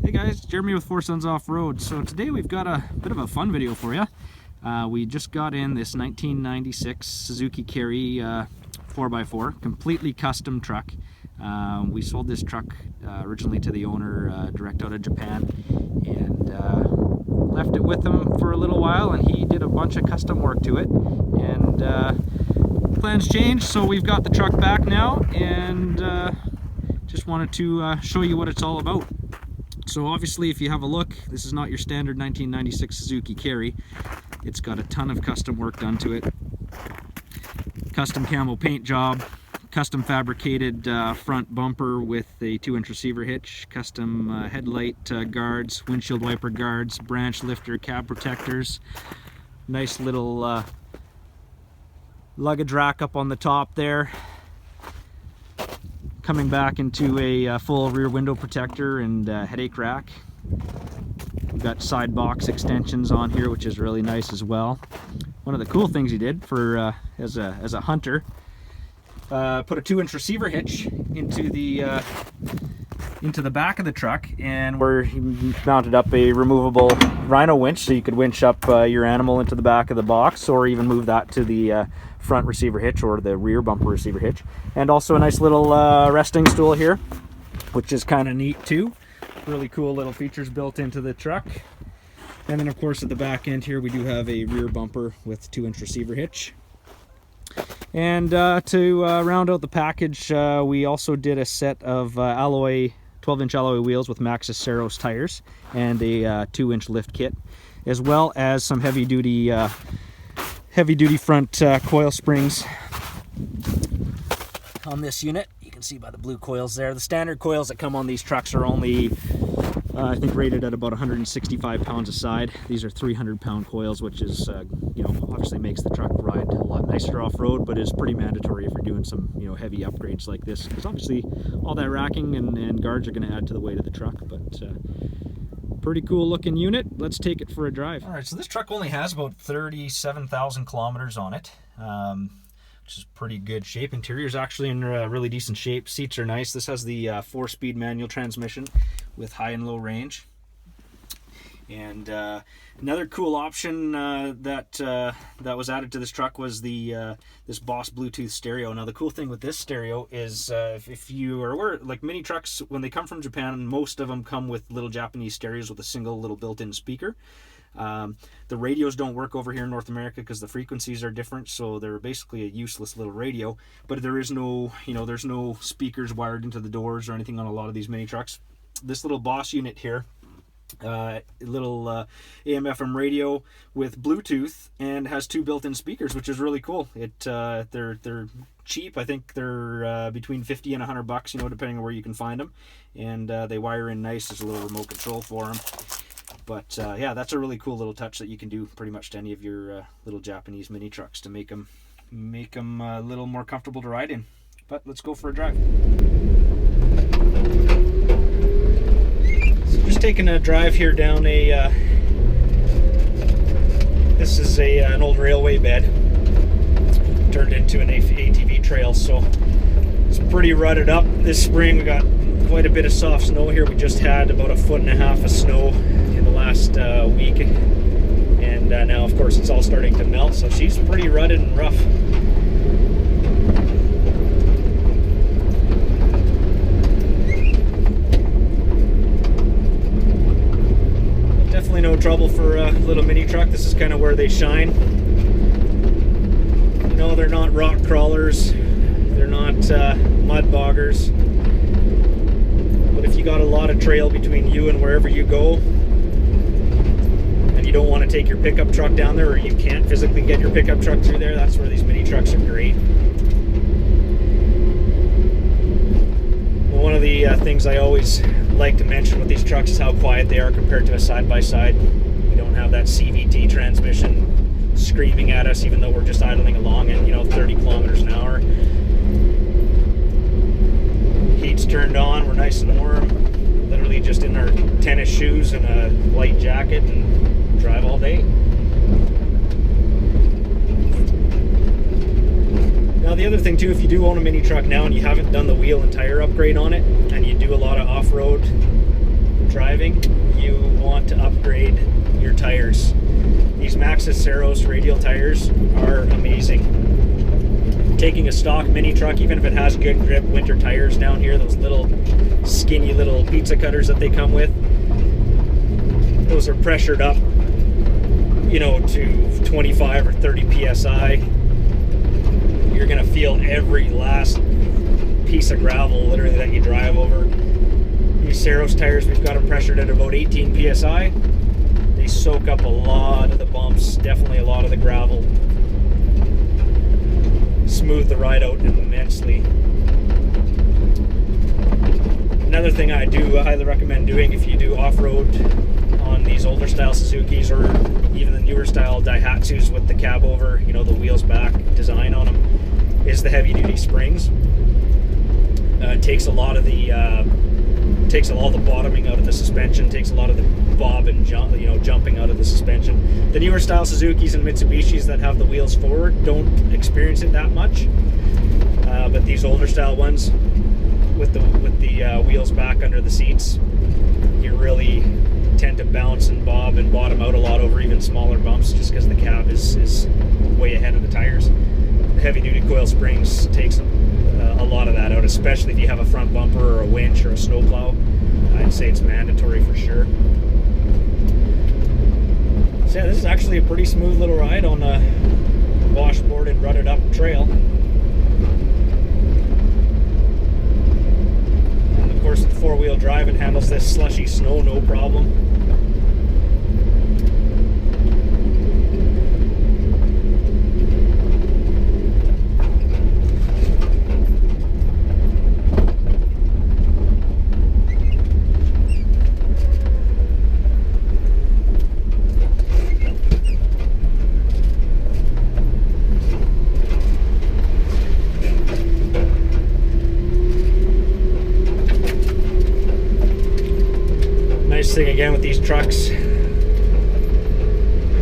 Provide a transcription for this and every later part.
Hey guys, Jeremy with Four Sons Off-Road. So today we've got a bit of a fun video for you. We just got in this 1996 Suzuki Carry 4x4, completely custom truck. We sold this truck originally to the owner direct out of Japan, and left it with him for a little while, and he did a bunch of custom work to it, and plans changed, so we've got the truck back now, and just wanted to show you what it's all about. So obviously, if you have a look, this is not your standard 1996 Suzuki Carry. It's got a ton of custom work done to it. Custom camo paint job, custom fabricated front bumper with a 2-inch receiver hitch, custom headlight guards, windshield wiper guards, branch lifter, cab protectors, nice little luggage rack up on the top there, coming back into a full rear window protector and headache rack. We've got side box extensions on here, which is really nice as well. One of the cool things he did for as a hunter, put a 2-inch receiver hitch into the back of the truck, and where he mounted up a removable rhino winch, so you could winch up your animal into the back of the box, or even move that to the front receiver hitch or the rear bumper receiver hitch. And also a nice little resting stool here, which is kind of neat too. Really cool little features built into the truck. And then of course at the back end here we do have a rear bumper with 2-inch receiver hitch. And to round out the package, we also did a set of 12-inch alloy wheels with Maxxis Saros tires and a 2-inch lift kit, as well as some heavy-duty front coil springs on this unit. You can see by the blue coils there. The standard coils that come on these trucks are only, I think, rated at about 165 pounds a side. These are 300-pound coils, which is, obviously makes the truck ride a lot nicer off-road, but is pretty mandatory if you're doing some, heavy upgrades like this, because obviously all that racking and guards are going to add to the weight of the truck. But pretty cool looking unit. Let's take it for a drive. All right, so this truck only has about 37,000 kilometers on it, which is pretty good shape. Interior is actually in really decent shape. Seats are nice. This has the 4-speed manual transmission with high and low range. And another cool option that was added to this truck was the this Boss Bluetooth stereo. Now the cool thing with this stereo is if you are aware, like mini trucks, when they come from Japan, most of them come with little Japanese stereos with a single little built-in speaker. The radios don't work over here in North America because the frequencies are different, so they're basically a useless little radio. But there is no, there's no speakers wired into the doors or anything on a lot of these mini trucks. This little Boss unit here, little AM/FM radio with Bluetooth, and has 2 built-in speakers, which is really cool. They're cheap. I think they're between 50 and $100, depending on where you can find them. And they wire in nice. There's a little remote control for them. But yeah, that's a really cool little touch that you can do pretty much to any of your little Japanese mini trucks to make them a little more comfortable to ride in. But let's go for a drive. So just taking a drive here down this is an old railway bed turned into an ATV trail, so it's pretty rutted up this spring. We got quite a bit of soft snow here. We just had about 1.5 feet of snow in the last week, and now of course it's all starting to melt, so she's pretty rutted and rough. Definitely no trouble for a little mini truck. This is kind of where they shine. They're not rock crawlers, they're not mud boggers. But if you got a lot of trail between you and wherever you go, and you don't want to take your pickup truck down there, or you can't physically get your pickup truck through there, that's where these mini trucks are great. Well, one of the things I always like to mention with these trucks is how quiet they are compared to a side-by-side. We don't have that CVT transmission screaming at us, even though we're just idling along at 30 kilometers an hour. Heat's turned on, we're nice and warm, literally just in our tennis shoes and a light jacket, and drive all day. Now the other thing too, if you do own a mini truck now and you haven't done the wheel and tire upgrade on it, and you do a lot of off-road driving, want to upgrade your tires. These Maxxis Saros radial tires are amazing. Taking a stock mini truck, even if it has good grip winter tires down here, those little skinny little pizza cutters that they come with, those are pressured up, you know, to 25 or 30 psi. You're gonna feel every last piece of gravel literally that you drive over. These Saros tires, we've got them pressured at about 18 psi. They soak up a lot of the bumps, definitely a lot of the gravel. Smooth the ride out immensely. Another thing I do highly recommend doing if you do off-road on these older style Suzukis, or even the newer style Daihatsus with the cab over, you know, the wheels back design on them, is the heavy duty springs. It takes a lot of the takes all the bottoming out of the suspension, takes a lot of the bob and jump, you know, jumping out of the suspension. The newer style Suzukis and Mitsubishis that have the wheels forward don't experience it that much, but these older style ones with the wheels back under the seats, you really tend to bounce and bob and bottom out a lot over even smaller bumps, just because the cab is way ahead of the tires. The heavy duty coil springs takes a lot of that out, especially if you have a front bumper or a winch or a snowplow. I'd say it's mandatory for sure. So yeah, this is actually a pretty smooth little ride on a washboarded, rutted up trail. And of course, with four-wheel drive, it handles this slushy snow no problem. Thing again with these trucks,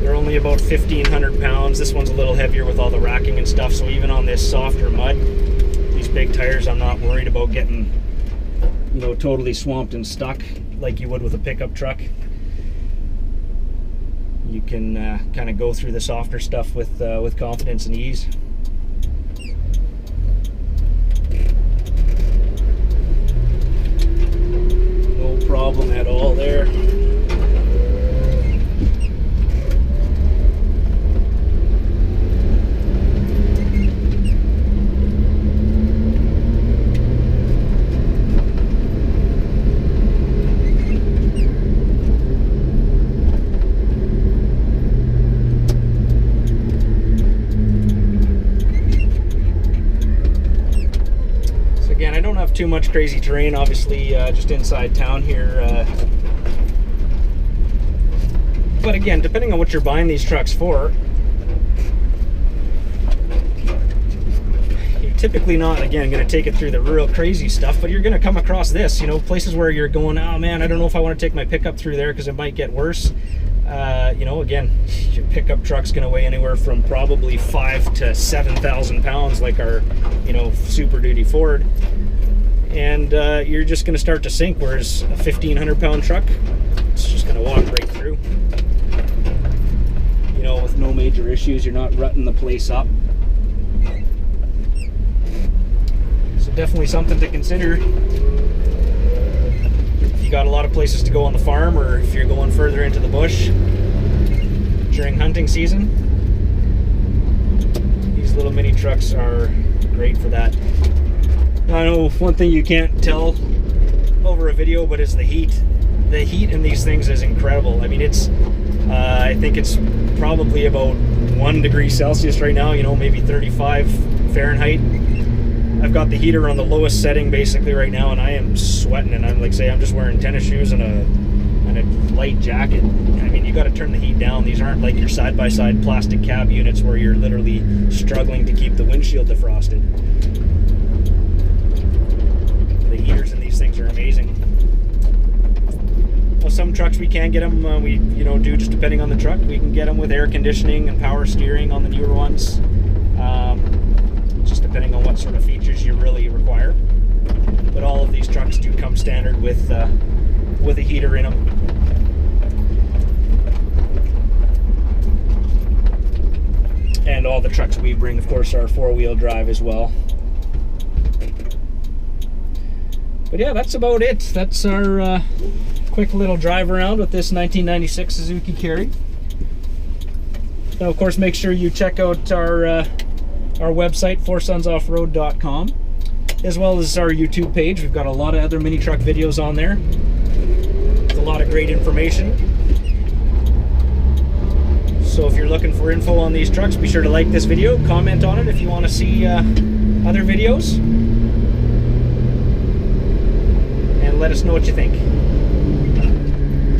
they're only about 1,500 pounds. This one's a little heavier with all the racking and stuff, so even on this softer mud, these big tires, I'm not worried about getting, you know, totally swamped and stuck like you would with a pickup truck. You can kind of go through the softer stuff with confidence and ease. Problem at all there. Again, I don't have too much crazy terrain, obviously, just inside town here. But again, depending on what you're buying these trucks for, you're typically not, again, going to take it through the real crazy stuff, but you're going to come across this, you know, places where you're going, oh man, I don't know if I want to take my pickup through there because it might get worse. You know, again, your pickup truck's going to weigh anywhere from probably 5,000 to 7,000 pounds, like our, you know, Super Duty Ford, and you're just going to start to sink. Whereas a 1,500 pound truck, it's just going to walk right through. You know, with no major issues. You're not rutting the place up. So definitely something to consider. You got a lot of places to go on the farm, or if you're going further into the bush during hunting season, these little mini trucks are great for that. Now, I know one thing you can't tell over a video, but it's the heat. The heat in these things is incredible. I mean, it's I think it's probably about 1 degree Celsius right now, you know, maybe 35 Fahrenheit. I've got the heater on the lowest setting basically right now, and I am sweating, and I'm like, say, I'm just wearing tennis shoes and a light jacket. I mean, you got to turn the heat down. These aren't like your side-by-side plastic cab units where you're literally struggling to keep the windshield defrosted. The heaters in these things are amazing. Well, some trucks we can get them, we, you know, do just depending on the truck. We can get them with air conditioning and power steering on the newer ones. Just depending on what sort of features you really require. But all of these trucks do come standard with a heater in them. And all the trucks we bring, of course, are 4-wheel drive as well. But yeah, that's about it. That's our quick little drive around with this 1996 Suzuki Carry. Now, of course, make sure you check out our website, foursonsoffroad.com, as well as our YouTube page. We've got a lot of other mini truck videos on there. With a lot of great information. So if you're looking for info on these trucks, be sure to like this video, comment on it if you want to see other videos, and let us know what you think.